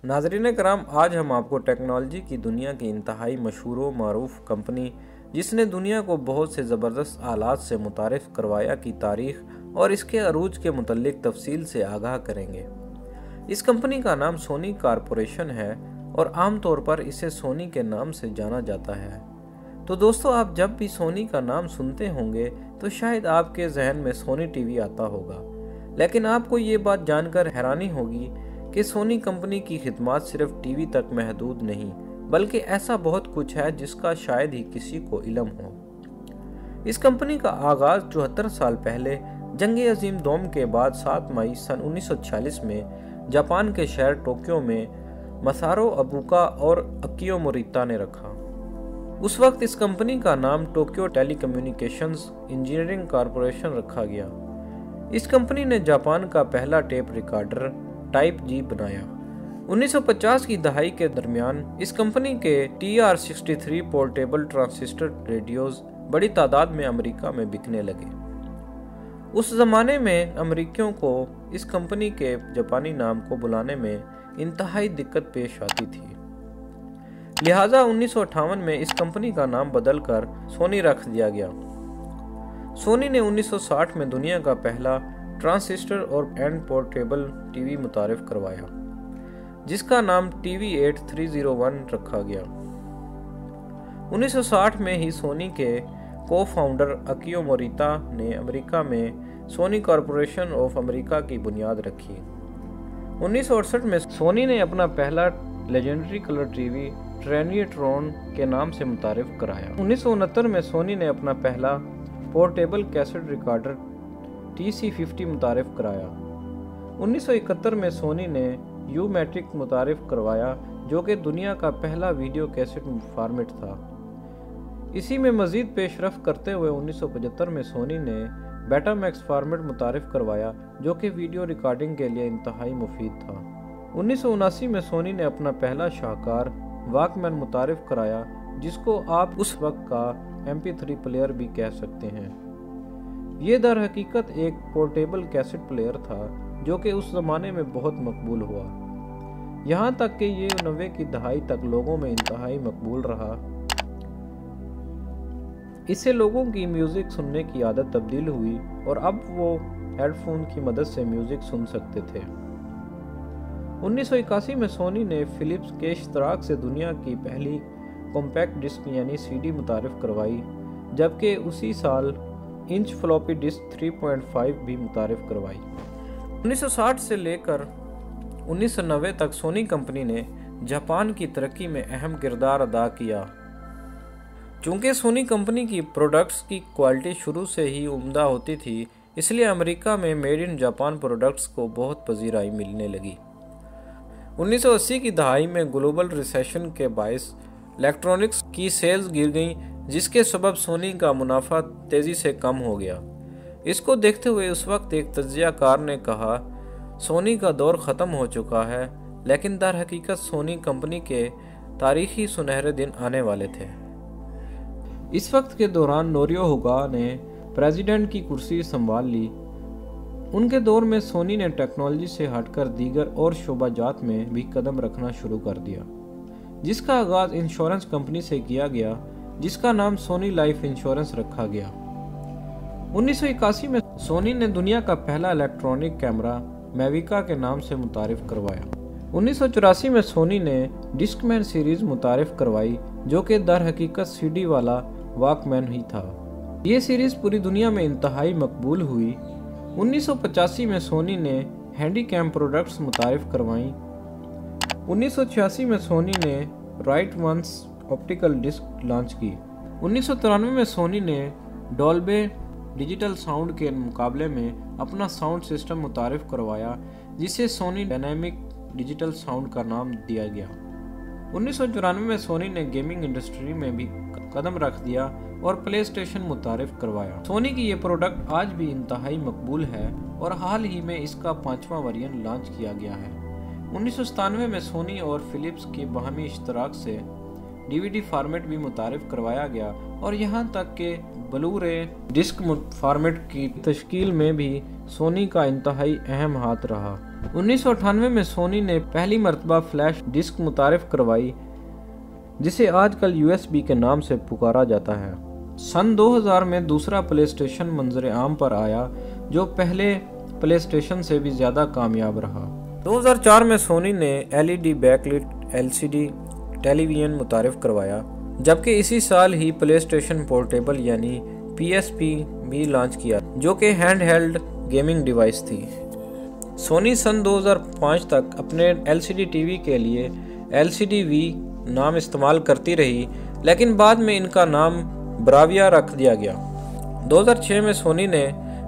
नाज़रीन कराम, आज हम आपको टेक्नोलॉजी की दुनिया की इंतहाई मशहूर व मारूफ कंपनी जिसने दुनिया को बहुत से ज़बरदस्त आलात से मुतारिफ़ करवाया की तारीख़ और इसके अरूज के मुतल्लिक तफसील से आगाह करेंगे। इस कंपनी का नाम सोनी कॉरपोरेशन है और आम तौर पर इसे सोनी के नाम से जाना जाता है। तो दोस्तों, आप जब भी सोनी का नाम सुनते होंगे तो शायद आपके जहन में सोनी टीवी आता होगा, लेकिन आपको ये बात जानकर हैरानी होगी कि सोनी कंपनी की खिदमत सिर्फ टीवी तक महदूद नहीं, बल्कि ऐसा बहुत कुछ है जिसका शायद ही किसी को इल्म हो। इस कंपनी का आगाज़ 74 साल पहले जंग अजीम दोम के बाद 7 मई सन 1946 में जापान के शहर टोक्यो में मसारो अबुका और अकियो मोरिता ने रखा। उस वक्त इस कंपनी का नाम टोक्यो टेलीकम्युनिकेशंस इंजीनियरिंग कॉरपोरेशन रखा गया। इस कंपनी ने जापान का पहला टेप रिकॉर्डर टाइप जी बनाया। 1950 की दहाई के दरमियान इस कंपनी के TR-63 पोर्टेबल ट्रांसिस्टर रेडियोज बड़ी तादाद में अमेरिका में बिकने लगे। उस जमाने में अमेरिकियों को इस कंपनी के जापानी नाम को बुलाने में इंतहाई दिक्कत पेश आती थी, लिहाजा 1958 में इस कंपनी का नाम बदलकर सोनी रख दिया गया। सोनी ने 1960 में दुनिया का पहला ट्रांसिस्टर और एंड पोर्टेबल टीवी मुतारिफ करवाया, जिसका नाम TV-8301 रखा गया। 1960 में ही सोनी के को-फाउंडर अकियो मोरिता ने अमेरिका में सोनी कॉरपोरेशन ऑफ अमेरिका की बुनियाद रखी। 1968 में सोनी ने अपना पहला लेजेंडरी कलर टीवी ट्रेनियट्रॉन के नाम से मुतारिफ कराया। 1969 में सोनी ने अपना पहला पोर्टेबल कैसेट रिकॉर्डर TC-50 मुतारिफ कराया। 1971 में सोनी ने U-मैट्रिक मुतारिफ करवाया, जो कि दुनिया का पहला वीडियो कैसेट फॉर्मेट था। इसी में मज़ीद पेशरफ करते हुए 1975 में सोनी ने बेटामैक्स फॉर्मेट मुतारिफ करवाया, जो कि वीडियो रिकॉर्डिंग के लिए इंतहाई मुफीद था। 1979 में सोनी ने अपना पहला शाहकार वॉकमैन मुतारिफ कराया, जिसको आप उस वक्त का MP3 प्लेयर भी कह सकते हैं। ये दर हकीकत एक पोर्टेबल कैसेट प्लेयर था, जो कि उस ज़माने में बहुत मकबूल हुआ, यहाँ तक कि ये 90 की दहाई तक लोगों में इंतहाई मकबूल रहा। इससे लोगों की म्यूज़िक सुनने की आदत तब्दील हुई और अब वो हेडफोन की मदद से म्यूज़िक सुन सकते थे। 1981 में सोनी ने फिलिप्स के इश्तराक से दुनिया की पहली कॉम्पैक्ट डिस्क यानी CD मुतारिफ करवाई, जबकि उसी साल इंच फ्लॉपी डिस्क 3.5 भी मुतारिफ करवाई। 1960 से लेकर 1990 तक सोनी कंपनी ने जापान की तरक्की में अहम किरदार अदा किया। चूँकि सोनी कंपनी की प्रोडक्ट्स की क्वालिटी शुरू से ही उम्दा होती थी, इसलिए अमेरिका में मेड इन जापान प्रोडक्ट्स को बहुत पजीराई मिलने लगी। 1980 की दहाई में ग्लोबल रिसेशन के बायस इलेक्ट्रॉनिक्स की सेल्स गिर गईं, जिसके सबब सोनी का मुनाफा तेज़ी से कम हो गया। इसको देखते हुए उस वक्त एक तज्ज़ियाकार ने कहा, सोनी का दौर ख़त्म हो चुका है, लेकिन दर हकीकत सोनी कंपनी के तारीख़ी सुनहरे दिन आने वाले थे। इस वक्त के दौरान नोरियो होगा ने प्रेसिडेंट की कुर्सी संभाल ली। उनके दौर में सोनी ने टेक्नोलॉजी से हटकर दीगर और शोबाजात में भी कदम रखना शुरू कर दिया, जिसका आगाज़ इंश्योरेंस कंपनी से किया गया, जिसका नाम सोनी लाइफ इंश्योरेंस रखा गया। 1981 में सोनी ने दुनिया का पहला इलेक्ट्रॉनिक कैमरा मैविका के नाम से मुतारिफ करवाया। 1984 में सोनी ने डिस्कमैन सीरीज मुतारिफ करवाई, जो कि दर हकीकत CD वाला वॉकमैन ही था। ये सीरीज़ पूरी दुनिया में इंतहाई मकबूल हुई। 1985 में सोनी ने हैंडीकैम प्रोडक्ट्स मुतारिफ करवाईं। 1986 में सोनी ने write once optical disc launch की। 1993 में सोनी ने डॉल्बे डिजिटल साउंड के मुकाबले में अपना साउंड सिस्टम मुतारिफ करवाया, जिसे सोनी डायनामिक डिजिटल साउंड का नाम दिया गया। 1994 में सोनी ने गेमिंग इंडस्ट्री में भी कदम रख दिया और प्ले स्टेशन मुतारिफ करवाया। सोनी की ये प्रोडक्ट आज भी इंतहाई मकबूल है और हाल ही में इसका 5वां वेरिएंट लॉन्च किया गया है। 1997 में सोनी और फिलिप्स के बाहमी इश्तराक से DVD फॉर्मेट भी मुतारिफ करवाया गया और यहाँ तक कि ब्लू रे डिस्क फॉर्मेट की तश्कील में भी सोनी का इंतहाई अहम हाथ रहा। 1998 में सोनी ने पहली मर्तबा फ्लैश डिस्क मुतारिफ करवाई, जिसे आजकल USB के नाम से पुकारा जाता है। सन 2000 में दूसरा प्लेस्टेशन मंजर आम पर आया, जो पहले प्लेस्टेशन से भी ज़्यादा कामयाब रहा। 2004 में सोनी ने LED बैकलिट LCD टेलीविजन मुतारिफ करवाया, जबकि इसी साल ही प्लेस्टेशन पोर्टेबल यानी PSP भी लॉन्च किया, जो कि हैंड हेल्ड गेमिंग डिवाइस थी। सोनी सन 2005 तक अपने LCD टीवी के लिए LCD-V नाम इस्तेमाल करती रही, लेकिन बाद में इनका नाम ब्राविया रख दिया गया। 2006 में सोनी ने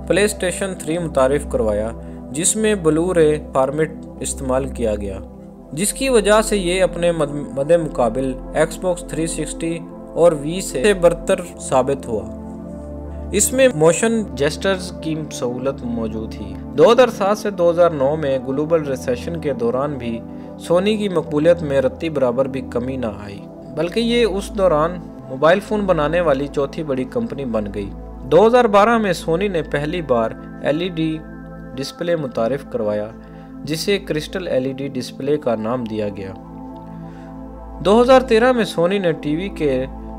प्लेस्टेशन 3 मुतारिफ करवाया, जिसमें ब्लू रे फॉर्मेट इस्तेमाल किया गया, जिसकी वजह से ये अपने मद्दे मुकाबिल Xbox 360 और V से बरतर साबित हुआ। इसमें मोशन जेस्टर्स की सहूलत मौजूद थी। 2007 से 2009 में ग्लोबल रिसेशन के दौरान भी सोनी की मकबूलियत में रत्ती बराबर भी कमी ना आई, बल्कि ये उस दौरान मोबाइल फ़ोन बनाने वाली चौथी बड़ी कंपनी बन गई। 2012 में सोनी ने पहली बार LED डिस्प्ले मुतारिफ करवाया, जिसे क्रिस्टल LED डिस्प्ले का नाम दिया गया। 2013 में सोनी ने टीवी के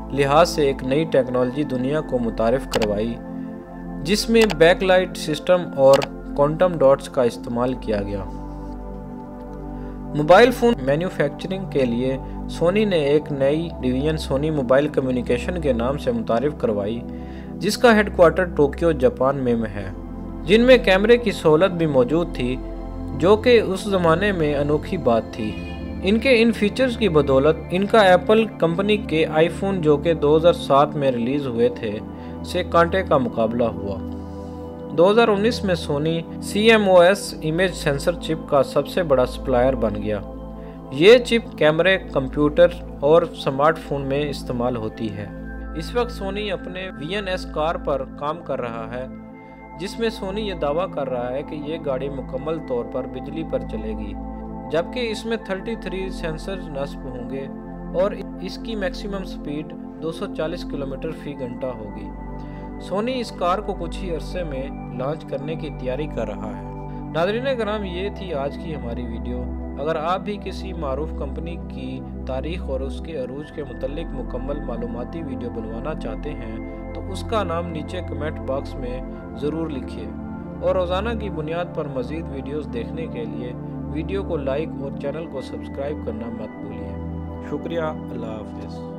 लिहाज से एक नई टेक्नोलॉजी दुनिया को मुतारिफ करवाई, जिसमें बैकलाइट सिस्टम और क्वांटम डॉट्स का इस्तेमाल किया गया। मोबाइल फ़ोन मैन्युफैक्चरिंग के लिए सोनी ने एक नई डिवीज़न सोनी मोबाइल कम्युनिकेशन के नाम से मुतारिफ करवाई, जिसका हेडक्वार्टर टोक्यो जापान में है, जिनमें कैमरे की सहूलत भी मौजूद थी, जो कि उस ज़माने में अनोखी बात थी। इनके इन फीचर्स की बदौलत इनका एप्पल कंपनी के आईफोन, जो कि 2007 में रिलीज़ हुए थे, से कांटे का मुकाबला हुआ। 2019 में Sony CMOS image sensor chip का सबसे बड़ा सप्लायर बन गया। ये चिप कैमरे, कंप्यूटर और स्मार्टफोन में इस्तेमाल होती है। इस वक्त सोनी अपने VNS कार पर काम कर रहा है, जिसमें सोनी ये दावा कर रहा है कि ये गाड़ी मुकम्मल तौर पर बिजली पर चलेगी, जबकि इसमें 33 सेंसर नस्ब होंगे और इसकी मैक्सिमम स्पीड 240 किलोमीटर फी घंटा होगी। सोनी इस कार को कुछ ही अरसे में लॉन्च करने की तैयारी कर रहा है। नाज़रीन कराम, ये थी आज की हमारी वीडियो। अगर आप भी किसी मारूफ कंपनी की तारीख और उसके अरूज के मुतल्लिक मुकम्मल मालूमाती वीडियो बनवाना चाहते हैं, तो उसका नाम नीचे कमेंट बॉक्स में ज़रूर लिखिए, और रोज़ाना की बुनियाद पर मज़ीद वीडियोस देखने के लिए वीडियो को लाइक और चैनल को सब्सक्राइब करना मत भूलिए। शुक्रिया। अल्लाह हाफ़िज़।